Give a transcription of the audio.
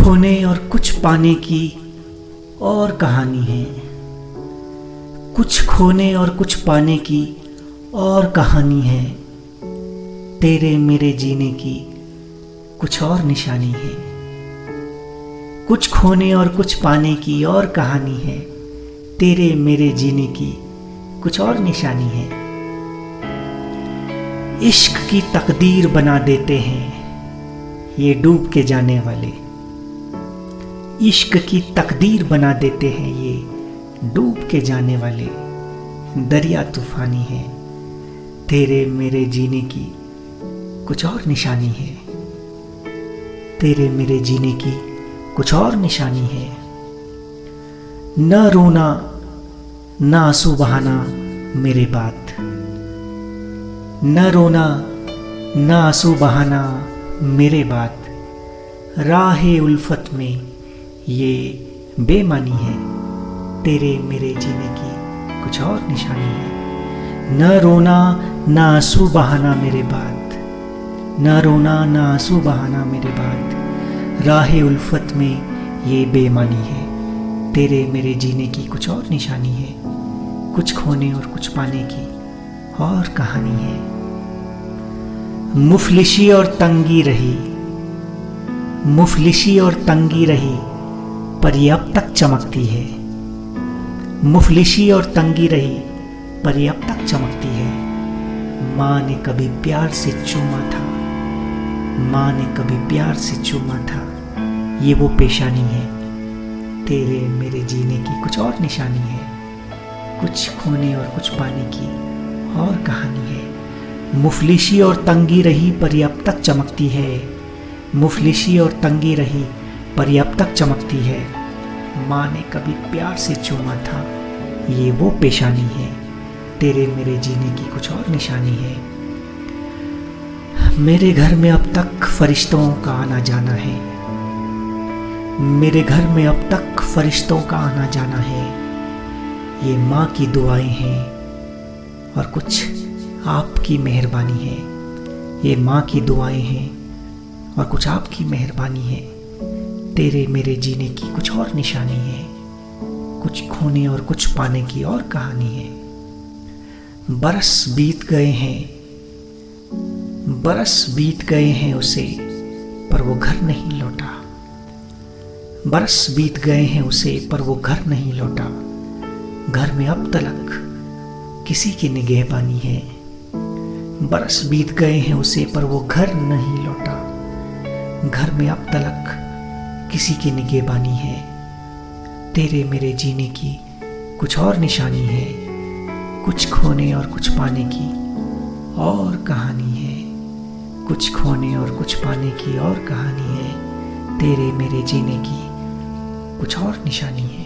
खोने और कुछ पाने की और कहानी है। कुछ खोने और कुछ पाने की और कहानी है। तेरे मेरे जीने की कुछ और निशानी है। कुछ खोने और कुछ पाने की और कहानी है। तेरे मेरे जीने की कुछ और निशानी है। इश्क की तकदीर बना देते हैं ये डूब के जाने वाले। इश्क की तकदीर बना देते हैं ये डूब के जाने वाले। दरिया तूफानी है। तेरे मेरे जीने की कुछ और निशानी है। तेरे मेरे जीने की कुछ और निशानी है। न रोना न आंसू बहाना मेरे बात। न रोना न आंसू बहाना मेरे बात। राहे उल्फत में ये बेमानी है। तेरे मेरे जीने की कुछ और निशानी है। न रोना न आंसू बहाना मेरे बात। न रोना न आंसू बहाना मेरे बात। राहे उल्फत में ये बेमानी है। तेरे मेरे जीने की कुछ और निशानी है। कुछ खोने और कुछ पाने की और कहानी है। मुफलिसी और तंगी रही। मुफलिसी और तंगी रही पर ये अब तक चमकती है। मुफलिसी और तंगी रही पर ये अब तक चमकती है। माँ ने कभी प्यार से चूमा था। माँ ने कभी प्यार से चूमा था। ये वो पेशानी है। तेरे मेरे जीने की कुछ और निशानी है। कुछ खोने और कुछ पाने की और कहानी है। मुफलिसी और तंगी रही पर ये अब तक चमकती है। मुफलिसी और तंगी रही पर ये अब तक चमकती है। माँ ने कभी प्यार से चूमा था। ये वो पेशानी है। तेरे मेरे जीने की कुछ और निशानी है। मेरे घर में अब तक फरिश्तों का आना जाना है। मेरे घर में अब तक फरिश्तों का आना जाना है। ये माँ की दुआएं हैं और कुछ आपकी मेहरबानी है। ये माँ की दुआएं हैं और कुछ आपकी मेहरबानी है। तेरे मेरे जीने की कुछ और निशानी है। कुछ खोने और कुछ पाने की और कहानी है। बरस बीत गए हैं। बरस बीत गए हैं उसे पर वो घर नहीं लौटा। बरस बीत गए हैं उसे पर वो घर नहीं लौटा। घर में अब तलक किसी की निगहबानी है। बरस बीत गए हैं उसे पर वो घर नहीं लौटा। घर में अब तलक किसी की निगहबानी है। तेरे मेरे जीने की कुछ और निशानी है। कुछ खोने और कुछ पाने की और कहानी है। कुछ खोने और कुछ पाने की और कहानी है। तेरे मेरे जीने की कुछ और निशानी है।